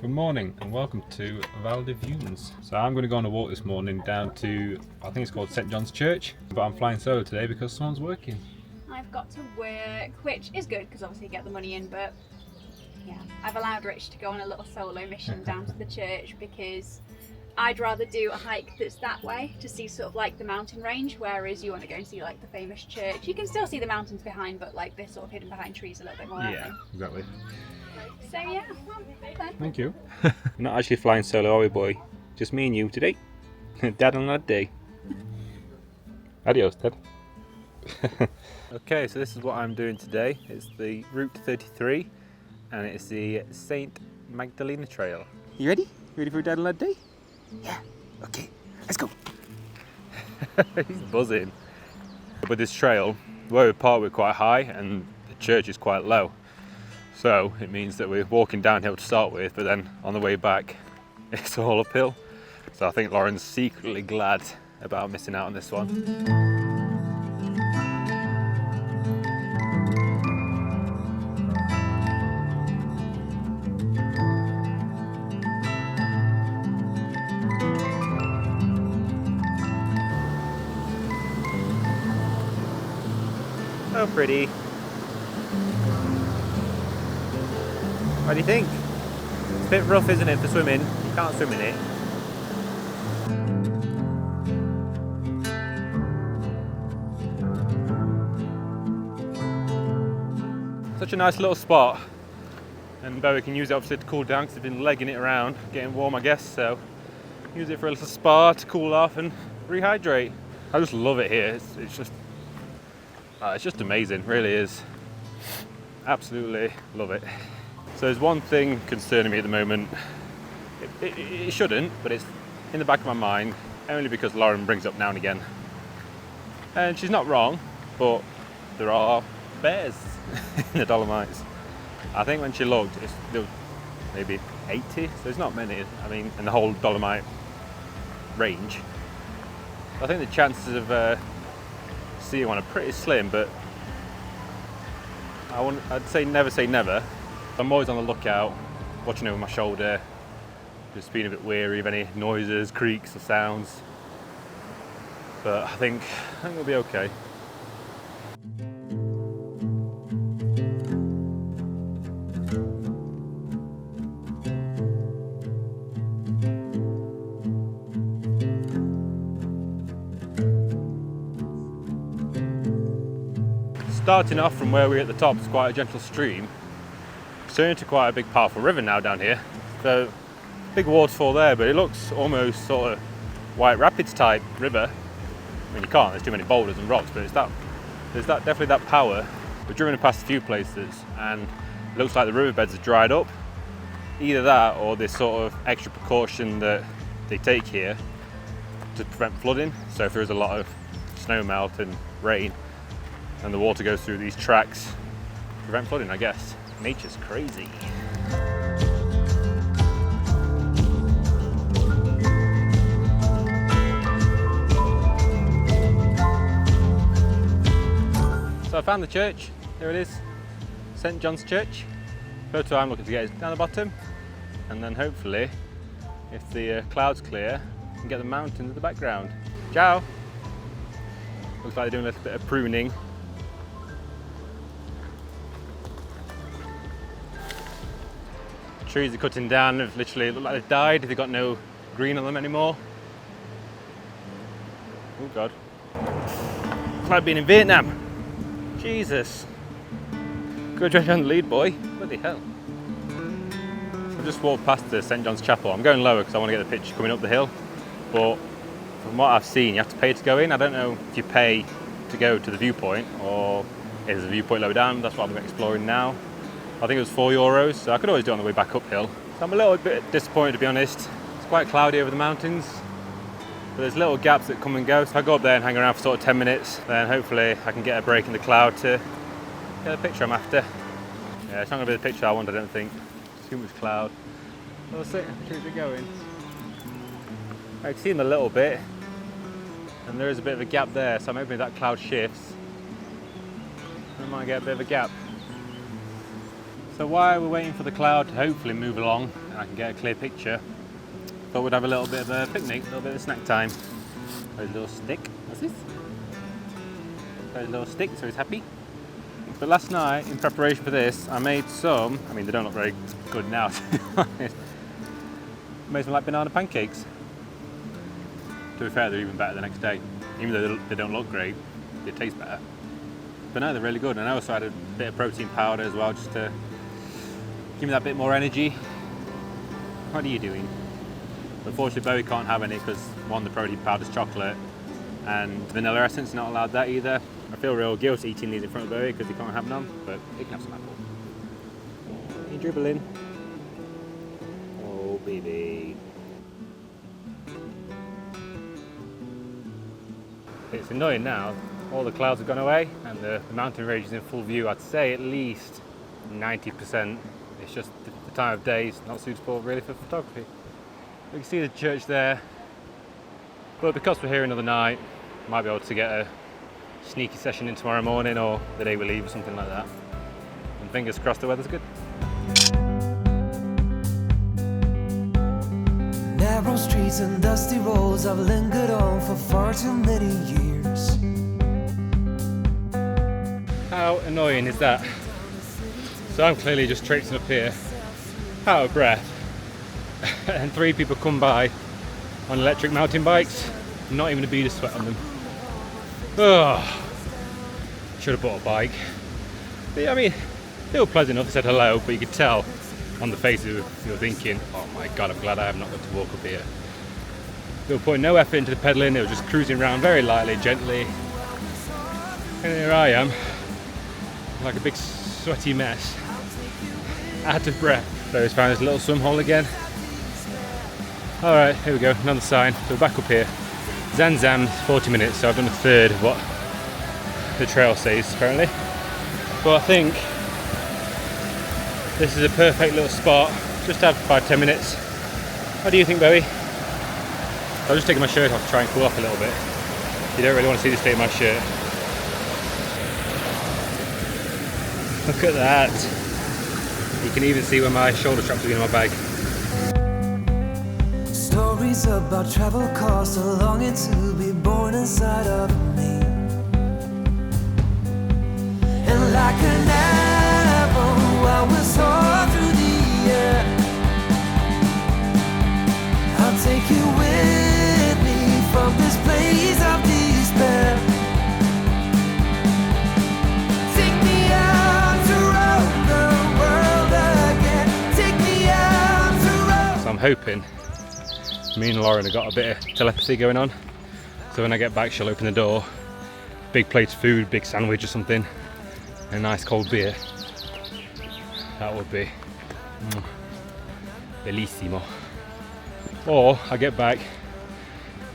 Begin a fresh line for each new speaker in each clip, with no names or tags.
Good morning and welcome to Val di Funes. So I'm going to go on a walk this morning down to, I think it's called St John's Church, but I'm flying solo today because someone's working.
I've got to work, which is good because obviously you get the money in, but yeah, I've allowed Rich to go on a little solo mission down to the church because I'd rather do a hike that's that way to see sort of like the mountain range, whereas you want to go and see like the famous church. You can still see the mountains behind, but like they're sort of hidden behind trees a little bit more, aren't
Yeah, exactly.
they? So yeah, well, then.
Thank you. We're not actually flying solo, are we, boy? Just me and you today. Dad on that day. Adios, Dad. Okay, so this is what I'm doing today. It's the Route 33 and it's the St. Magdalena Trail. You ready? Ready for a Dad on that day? Yeah. Okay, let's go. He's buzzing. With this trail, where we park, we're quite high and the church is quite low. So it means that we're walking downhill to start with, but then on the way back, it's all uphill. So I think Lauren's secretly glad about missing out on this one. So pretty. What do you think? It's a bit rough, isn't it, for swimming? You can't swim in it. Such a nice little spot. And Bowie can use it obviously to cool down because they've been legging it around, getting warm I guess, so use it for a little spa to cool off and rehydrate. I just love it here. It's just amazing, really is. Absolutely love it. So there's one thing concerning me at the moment. It shouldn't, but it's in the back of my mind, only because Lauren brings it up now and again. And she's not wrong, but there are bears in the Dolomites. I think when she looked, there was maybe 80, so there's not many, I mean, in the whole Dolomite range. I think the chances of seeing one are pretty slim, but I'd say never. I'm always on the lookout, watching over my shoulder, just being a bit wary of any noises, creaks or sounds. But I think it'll be okay. Starting off from where we're at the top, it's quite a gentle stream. It's turned into quite a big powerful river now down here. So big waterfall there, but it looks almost sort of White Rapids type river. I mean, you can't, there's too many boulders and rocks, but there's definitely that power. We've driven past a few places and it looks like the riverbeds have dried up. Either that or this sort of extra precaution that they take here to prevent flooding. So if there's a lot of snow melt and rain and the water goes through these tracks, prevent flooding, I guess. Nature's crazy. So I found the church. There it is, St John's Church. Photo I'm looking to get is down the bottom, and then hopefully, if the clouds clear, we can get the mountains in the background. Ciao! Looks like they're doing a little bit of pruning. Trees are cutting down, they've literally look like they've died, they've got no green on them anymore. Oh God. It's like being in Vietnam. Jesus. Good job on the lead, boy. Bloody hell. I've just walked past the St John's Chapel. I'm going lower because I want to get the picture coming up the hill. But from what I've seen, you have to pay to go in. I don't know if you pay to go to the viewpoint or if there's a viewpoint lower down. That's what I'm exploring now. I think it was €4, so I could always do it on the way back uphill. So I'm a little bit disappointed, to be honest. It's quite cloudy over the mountains, but there's little gaps that come and go. So if I go up there and hang around for sort of 10 minutes, then hopefully I can get a break in the cloud to get the picture I'm after. Yeah, it's not going to be the picture I want, I don't think. Too much cloud. We'll see. Keep it going. I can see them a little bit, and there is a bit of a gap there, so I'm hoping that cloud shifts. I might get a bit of a gap. So while we're waiting for the cloud to hopefully move along, I can get a clear picture. But we'd have a little bit of a picnic, a little bit of snack time. There's a little stick. What's this? There's a little stick, so he's happy. But last night, in preparation for this, I made some, I mean they don't look very good now to be honest. I made some like banana pancakes. To be fair, they're even better the next day. Even though they don't look great, they taste better. But no, they're really good. And I also added a bit of protein powder as well, just to give me that bit more energy. What are you doing? Unfortunately, Bowie can't have any because one, the protein powder's chocolate, and vanilla essence, not allowed that either. I feel real guilty eating these in front of Bowie because he can't have none, but he can have some apple. Are you dribbling? Oh, baby. It's annoying now. All the clouds have gone away and the mountain range is in full view. I'd say at least 90%. It's just the time of day is not suitable really for photography. You can see the church there, but because we're here another night, might be able to get a sneaky session in tomorrow morning or the day we leave or something like that. And fingers crossed the weather's good.
Narrow streets and dusty roads I've lingered on for far too many years.
How annoying is that? So I'm clearly just traipsing up here, out of breath, and 3 people come by on electric mountain bikes, not even a bead of sweat on them. Oh, should have bought a bike. But, I mean, they were pleasant enough, they said hello, but you could tell on the faces they were thinking, oh my god, I'm glad I have not got to walk up here. They were putting no effort into the pedalling, they were just cruising around very lightly, gently. And here I am, like a big sweaty mess, out of breath. So he's found this little swim hole again. Alright, here we go, another sign. So we're back up here. Zanzam, 40 minutes, so I've done a third of what the trail says apparently. But I think this is a perfect little spot, just have 5-10 minutes. What do you think, Bowie? I'll just take my shirt off to try and cool off a little bit. You don't really want to see the state of my shirt. Look at that. You can even see where my shoulder straps are in my bag.
Stories about travel cost a longing to be born inside of me. And like an apple I will soar through the air. I'll take you with me from this place of despair. Take me out to roam the world again. Take me out to roam.
So I'm hoping me and Lauren have got a bit of telepathy going on. So when I get back, she'll open the door, big plate of food, big sandwich or something, and a nice cold beer. That would be bellissimo. Or I get back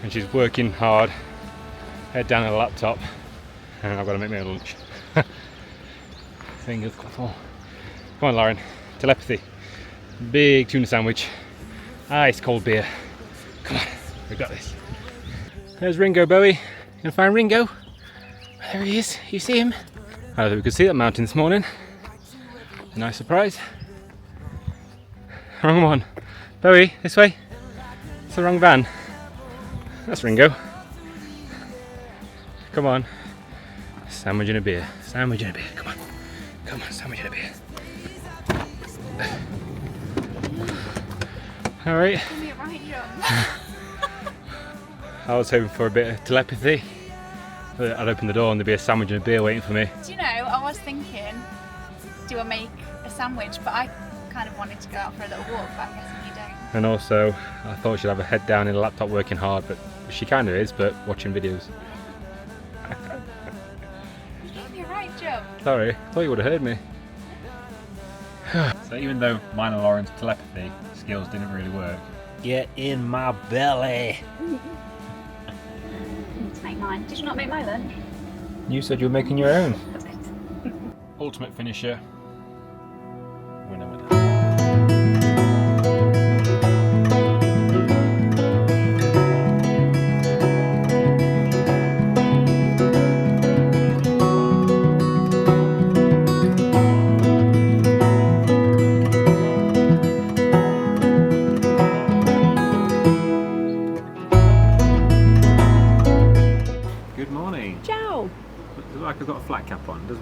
and she's working hard, head down on the laptop, and I've got to make my own lunch. Fingers crossed. Come on, Lauren. Telepathy. Big tuna sandwich, ice cold beer. Come on, we've got this. There's Ringo, Bowie. You gonna find Ringo? There he is. You see him? I don't think we could see that mountain this morning. A nice surprise. Wrong one. Bowie, this way. It's the wrong van. That's Ringo. Come on. Sandwich and a beer. Sandwich and a beer. Come on. Come on, sandwich and a beer. All right.
Give me a right jump.
I was hoping for a bit of telepathy. I'd open the door and there'd be a sandwich and a beer waiting for me.
Do you know, I was thinking, do I make a sandwich? But I kind of wanted to go out for a little walk, but I'm guessing you don't.
And also, I thought she'd have her head down in a laptop working hard, but she kind of is, but watching videos.
You gave me a right jump.
Sorry, I thought you would have heard me. So even though mine and Lauren's telepathy skills didn't really work, get in my belly.
Let's make mine. Did you not make my lunch?
You said you were making your own. Ultimate finisher. Winner with that.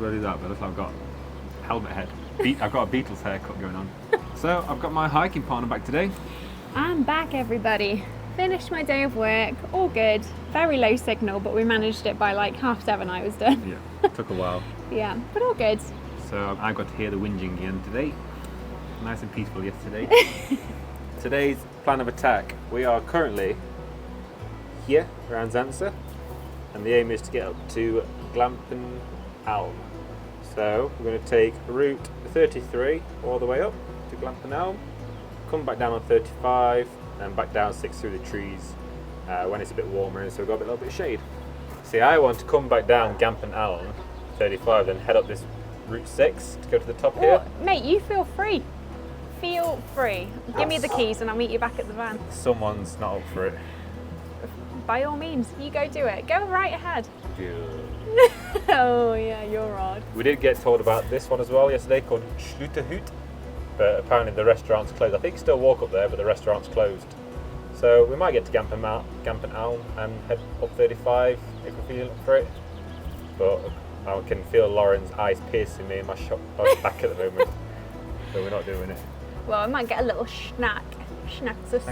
do I do that? But it looks like I've got helmet head. I've got a Beatles haircut going on. So I've got my hiking partner back today.
I'm back, everybody. Finished my day of work, all good. Very low signal, but we managed it by like 7:30 I was done.
Yeah, took a while.
Yeah, but all good.
So I got to hear the whinging again today. Nice and peaceful yesterday. Today's plan of attack. We are currently here around Zanza, and the aim is to get up to Gampen Alm. So we're going to take route 33 all the way up to Gampen Alm, come back down on 35 and back down 6 through the trees when it's a bit warmer, so we've got a little bit of shade. See, I want to come back down Gampen Alm 35 then head up this route 6 to go to the top here.
Oh, mate, you feel free. Feel free. Give me the keys and I'll meet you back at the van.
Someone's not up for it.
By all means, you go do it. Go right ahead.
Good.
Oh yeah, you're odd.
We did get told about this one as well yesterday called Schluterhut, but apparently the restaurant's closed. I think you still walk up there, but the restaurant's closed. So we might get to Gampen Alm and head up 35 if we feel up for it. But I can feel Lauren's eyes piercing me in my back at the moment, so we're not doing it.
Well, I might get a little schnacksus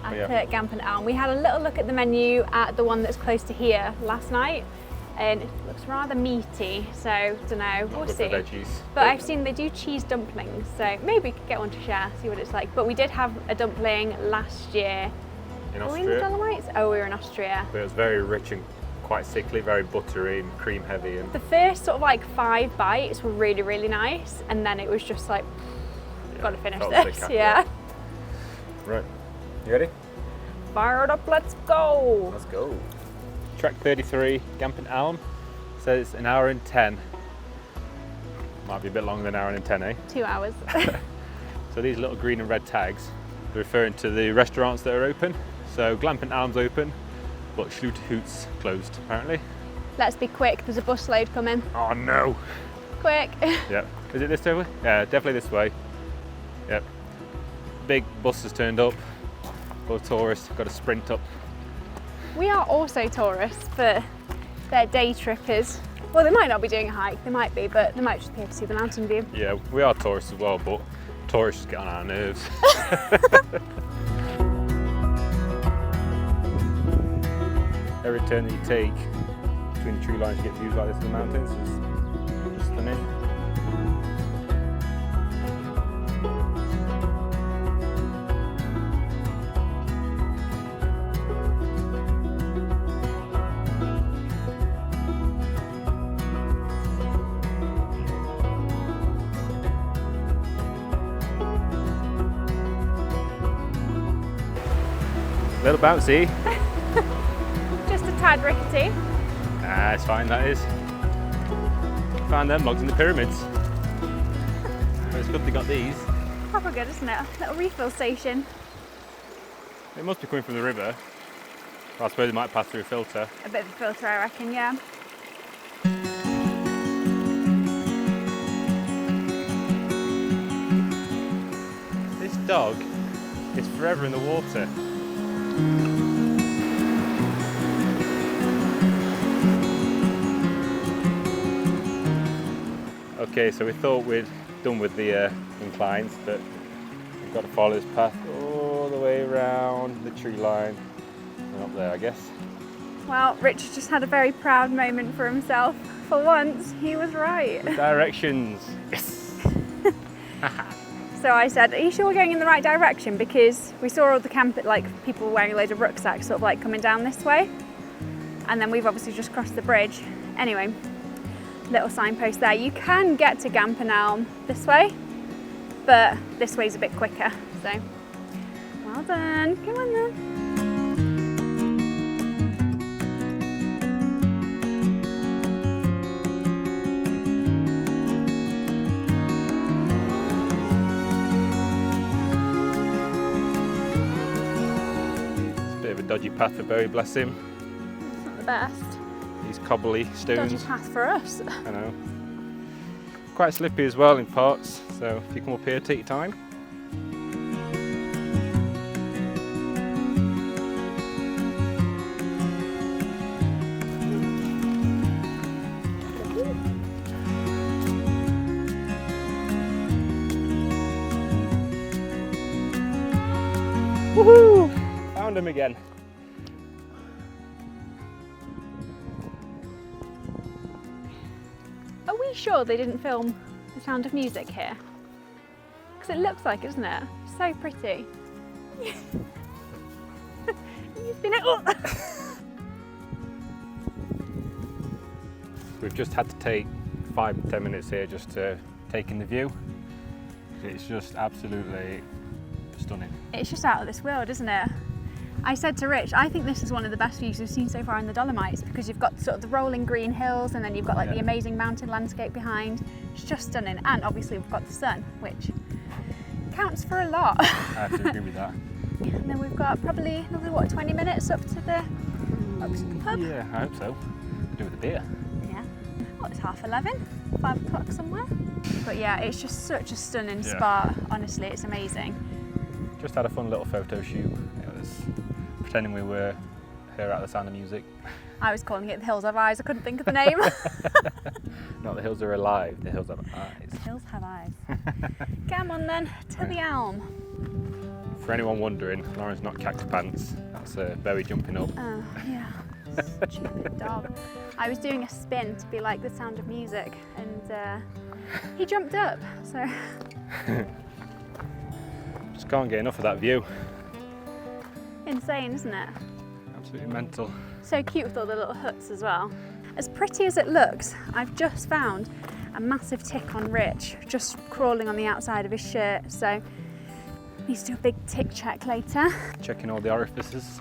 at Gampen Alm. We had a little look at the menu at the one that's close to here last night, and it looks rather meaty, so don't know, we'll see. But I've seen they do cheese dumplings, so maybe we could get one to share, see what it's like. But we did have a dumpling last year.
In
Were we
Austria?
in the Dolomites? Oh, we were in Austria.
But it was very rich and quite sickly, very buttery and cream heavy. And
The first sort of like 5 bites were really, really nice, and then it was just like, gotta finish
felt sick
this,
after
yeah.
that. Right, you ready?
Fired up, let's go.
Let's go. Track 33, Gampen Alm, says 1 hour and 10. Might be a bit longer than 1 hour and 10, eh?
2 hours.
So these little green and red tags are referring to the restaurants that are open. So Gampen Alm's open, but Schluterhut's closed apparently.
Let's be quick, there's a bus load coming.
Oh no!
Quick.
Yep. Is it this way? Yeah, definitely this way. Yep. Big bus has turned up. Full of tourists, got to sprint up.
We are also tourists, but they're day trippers. Well, they might not be doing a hike, they might be, but they might just be here to see the mountain view.
Yeah, we are tourists as well, but tourists get on our nerves. Every turn that you take between the tree lines, you get views like this of the mountains. It's just stunning. A little bouncy.
Just a tad rickety.
Ah, it's fine, that is. Found them logs in the pyramids. But it's good they got these.
Proper good, isn't it? Little refill station.
It must be coming from the river. I suppose it might pass through a filter.
A bit of a filter, I reckon, yeah.
This dog is forever in the water. Okay, so we thought we'd done with the inclines, but we've got to follow this path all the way around the tree line and up there, I guess.
Well, Richard just had a very proud moment for himself. For once, he was right.
The directions. Yes.
So I said, are you sure we're going in the right direction? Because we saw all the people wearing loads of rucksacks sort of like coming down this way. And then we've obviously just crossed the bridge. Anyway, little signpost there. You can get to Gampen Alm this way, but this way's a bit quicker. So, well done. Come on then.
Dodgy path for Bowie, bless him.
It's not the best.
These cobbly stones.
Dodgy path for us.
I know. Quite slippy as well in parts, so if you come up here, take your time. Woohoo! Found him again.
Are we sure they didn't film The Sound of Music here? Because it looks like it, doesn't it? So pretty. You've been
We've just had to take 5-10 minutes here just to take in the view. It's just absolutely stunning.
It's just out of this world, isn't it? I said to Rich, I think this is one of the best views we've seen so far in the Dolomites because you've got sort of the rolling green hills and then you've got like the amazing mountain landscape behind. It's just stunning. And obviously we've got the sun, which counts for a lot.
I have to agree with that.
And then we've got probably another, what, 20 minutes up to the pub?
Yeah, I hope so. Do with the beer.
Yeah. What, it's 11:30? 5 o'clock somewhere? But yeah, it's just such a stunning spot. Honestly, it's amazing.
Just had a fun little photo shoot. It was pretending we were here at the Sound of Music.
I was calling it the Hills Have Eyes. I couldn't think of the name.
Not the hills are alive, the hills have eyes.
Hills have eyes. Come on then, to the Alm.
For anyone wondering, Lauren's not cactus pants. That's Bowie jumping up.
Oh, yeah. Stupid dog. I was doing a spin to be like the Sound of Music and he jumped up, so.
Just can't get enough of that view.
Insane, isn't it?
Absolutely mental.
So cute with all the little huts as well. As pretty as it looks, I've just found a massive tick on Rich, just crawling on the outside of his shirt, so needs to do a big tick check later.
Checking all the orifices.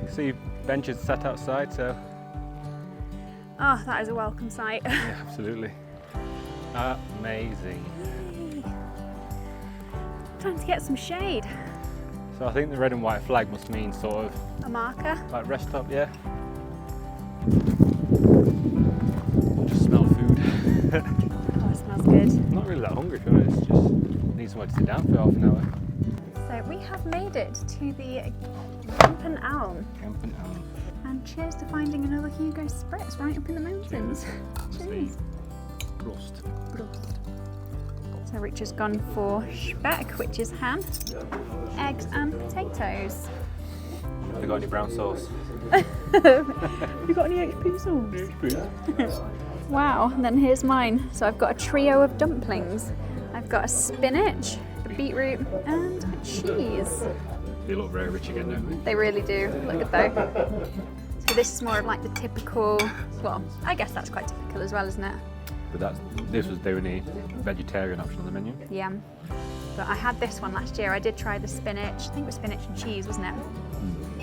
See benches set outside, so
Oh, that is a welcome sight.
yeah, absolutely amazing.
Yay. Time to get some shade.
So I think the red and white flag must mean sort of
A marker.
like rest stop, yeah. Just smell food.
Oh, it smells good.
Not really that hungry, to be honest. Just need somewhere to sit down for half an hour.
So we have made it to the Gampen Alm.
Gampen Alm.
And cheers to finding another Hugo Spritz right up in the mountains. Cheers.
Prost.
So Rich has gone for speck, which is ham, eggs and potatoes.
Have you got any brown sauce?
Have you got any HP sauce? Wow, and then here's mine. So I've got a trio of dumplings. I've got a spinach, a beetroot and a cheese.
They look very rich again, don't they?
They really do. Look good though. So this is more of like the typical, well, I guess that's quite typical as well, isn't it?
But this was the only vegetarian option on the menu.
Yeah. But I had this one last year. I did try the spinach. I think it was spinach and cheese, wasn't it?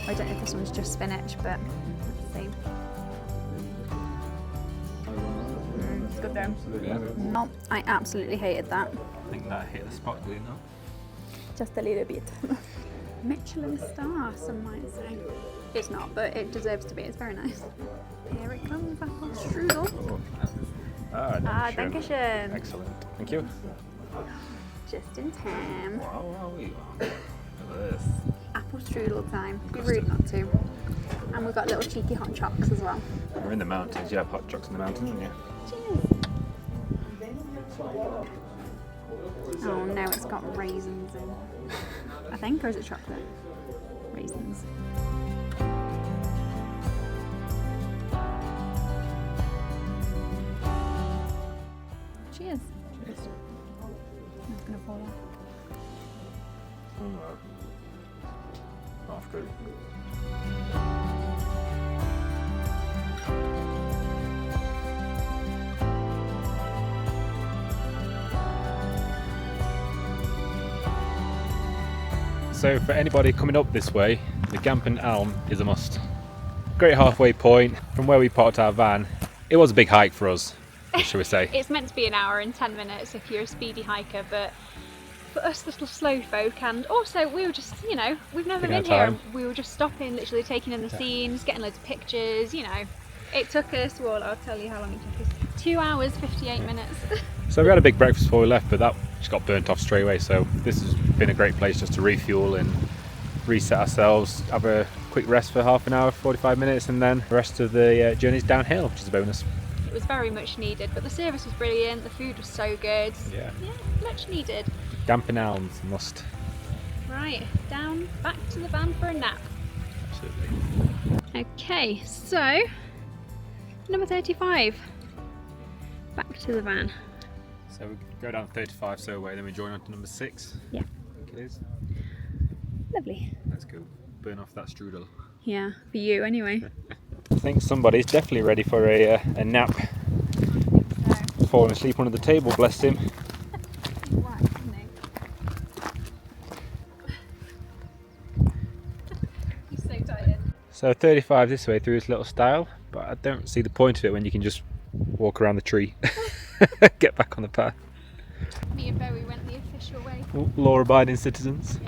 I don't know if this one's just spinach, but let's see. It's good though.
Yeah.
No, I absolutely hated that.
I think that hit the spot, did it not?
Just a little bit. Michelin star, some might say. It's not, but it deserves to be. It's very nice. Here it comes, apple strudel.
Dankeschön.
Dankeschön.
Excellent. Thank you.
Just in time.
Wow, look at this.
Apple strudel time. Be rude not to. And we've got little cheeky hot chocks as well.
We're in the mountains. You have hot chocks in the mountains, don't you?
Cheers. Oh no, it's got raisins in. I think, or is it chocolate? Raisins. Cheers.
Cheers.
It's gonna fall off.
Half good. So for anybody coming up this way, the Gampen Alm is a must. Great halfway point from where we parked our van. It was a big hike for us, shall we say.
It's meant to be an hour and 10 minutes if you're a speedy hiker, but for us little slow folk, and also we were just, you know, we've never
Taking
been
our
here.
time.
We were just stopping, literally taking in the scenes, getting loads of pictures, you know. It took us, well, I'll tell you how long it took us. 2 hours, 58 minutes.
So we had a big breakfast before we left, but that just got burnt off straight away. So this has been a great place just to refuel and reset ourselves, have a quick rest for half an hour, 45 minutes, and then the rest of the journey's downhill, which is a bonus.
It was very much needed, but the service was brilliant, the food was so good.
Yeah.
Yeah, much needed.
Gampen Alm must.
Right, down, back to the van for a nap.
Absolutely.
Okay, so number 35. Back to the van.
So we go down 35 so away, then we join on to number 6.
Yeah.
I think it is.
Lovely.
Let's go burn off that strudel.
Yeah, for you anyway.
I think somebody's definitely ready for a nap.
So,
Falling asleep under the table, bless him.
right, isn't it? He's so tired.
So 35 this way through this little stile, but I don't see the point of it when you can just walk around the tree. Get back on the path.
Me and Bowie went the official way.
Law-abiding citizens.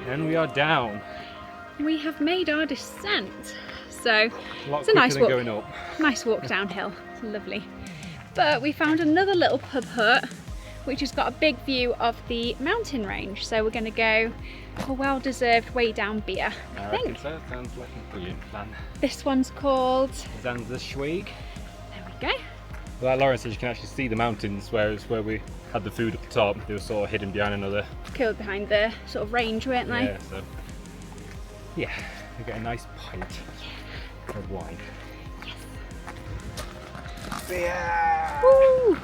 And we are down.
We have made our descent. So
A lot
it's a nice
quicker
walk.
than going up.
Nice walk downhill. It's lovely. But we found another little pub hut which has got a big view of the mountain range. So we're going to go for a well-deserved way down beer, I
reckon
think.
so. Sounds like a brilliant plan.
This one's called...
Zanzerschweg.
There we go.
Well, like Lauren said, you can actually see the mountains, whereas where we had the food at the top, they were sort of hidden behind another.
Killed behind the sort of range, weren't they?
Yeah, so yeah, we get a nice pint of wine.
Yes. Woo!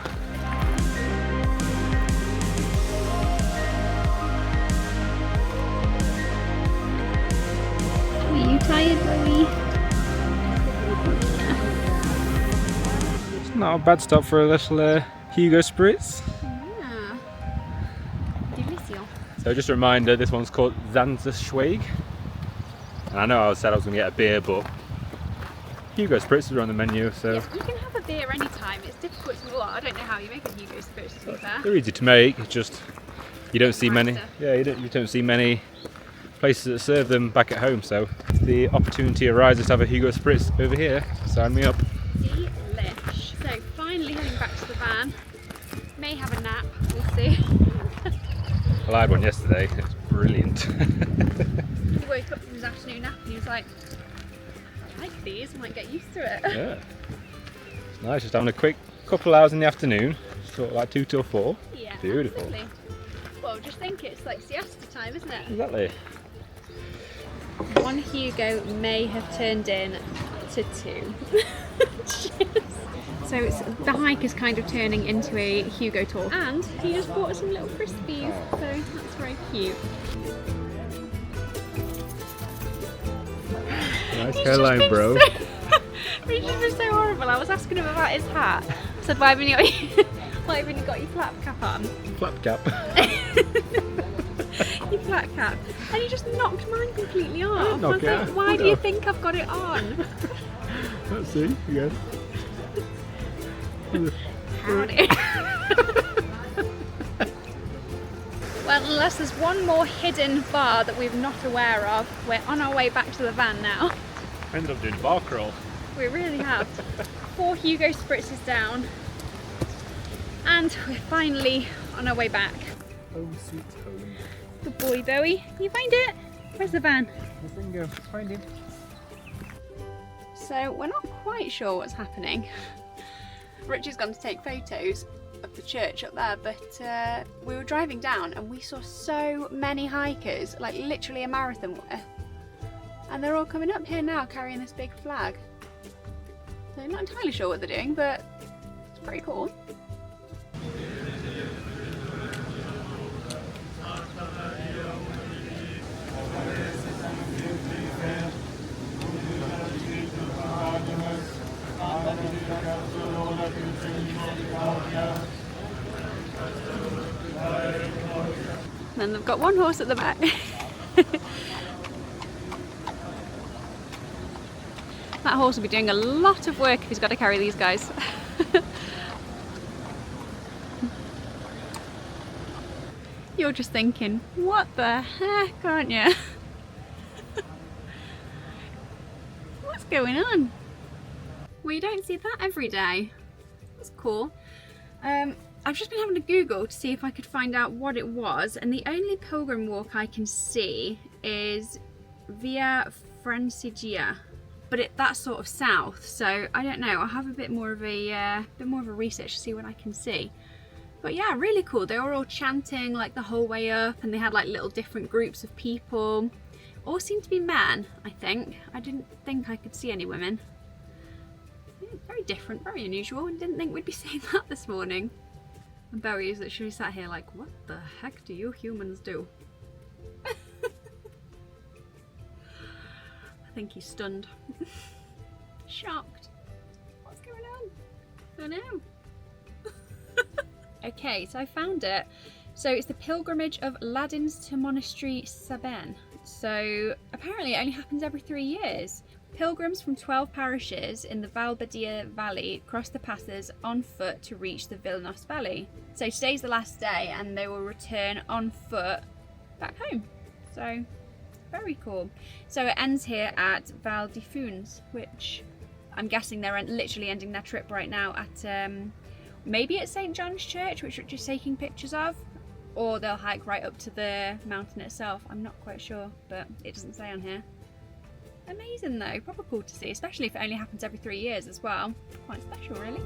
Are you tired, Bowie?
It's not a bad stop for a little Hugo Spritz.
Yeah. Delicious.
So just a reminder, this one's called Zanzerschweg. And I know I said I was going to get a beer, but Hugo Spritz are on the menu, so...
Yeah, you can have a beer anytime. It's difficult to... Well, I don't know how you make a Hugo Spritz, to be fair.
They're easy to make, it's just... You don't see many...
Master.
Yeah, you don't see many places that serve them back at home, so if the opportunity arises to have a Hugo Spritz over here, sign me up.
Delish. So, finally heading back to the van. May have a nap, we'll see.
Well, I had one yesterday, it's brilliant.
He woke up from his afternoon nap and he was like, I like these, I might get used to it.
Yeah. It's nice, just having a quick couple hours in the afternoon, sort of like 2 till 4.
Yeah,
Beautiful.
Lovely. Well, just think it's like siesta time, isn't it?
Exactly.
One Hugo may have turned in to 2. So the hike is kind of turning into a Hugo tour. And he just bought us some little frisbees, so that's very cute.
Nice
He's
hairline,
just
bro.
been He's just been so horrible. I was asking him about his hat. I said, why haven't you got your flap cap on?
Flap cap.
Your flat cap. And he just knocked mine completely off. I was
knock it
like,
off.
why do you think I've got it on?
Let's see, again.
Howdy. Well, unless there's one more hidden bar that we're not aware of, we're on our way back to the van now.
Ended up doing bar crawl.
We really have. 4 Hugo Spritzes down. And we're finally on our way back.
Home sweet home.
Good boy, Bowie. You find it? Where's the van?
Where's Ringo? Find him.
So we're not quite sure what's happening. Richard's gone to take photos of the church up there, but we were driving down and we saw so many hikers, like literally a marathon worth, and they're all coming up here now carrying this big flag. So I'm not entirely sure what they're doing, but it's pretty cool. And they've got one horse at the back. That horse will be doing a lot of work if he's got to carry these guys. You're just thinking, what the heck, aren't you? What's going on? Well, you don't see that every day. That's cool. I've just been having to Google to see if I could find out what it was, and the only pilgrim walk I can see is Via Francigena, but that's sort of south. So I don't know. I'll have a bit more of a research to see what I can see. But yeah, really cool. They were all chanting like the whole way up, and they had like little different groups of people. All seemed to be men, I think. I didn't think I could see any women. Yeah, very different, very unusual, and didn't think we'd be seeing that this morning. And Bowie is literally sat here like, what the heck do you humans do? I think he's stunned. Shocked. What's going on? I don't know. Okay, so I found it. So it's the pilgrimage of Ladins to Monastery Sabin. So apparently it only happens every 3 years. Pilgrims from 12 parishes in the Val di Valley cross the passes on foot to reach the Vilnos Valley. So today's the last day and they will return on foot back home. So very cool. So it ends here at Val di Funes, which I'm guessing they're literally ending their trip right now at maybe at St. John's Church, which Richard's taking pictures of, or they'll hike right up to the mountain itself. I'm not quite sure, but it doesn't say on here. Amazing though, proper cool to see, especially if it only happens every 3 years as well. Quite special really.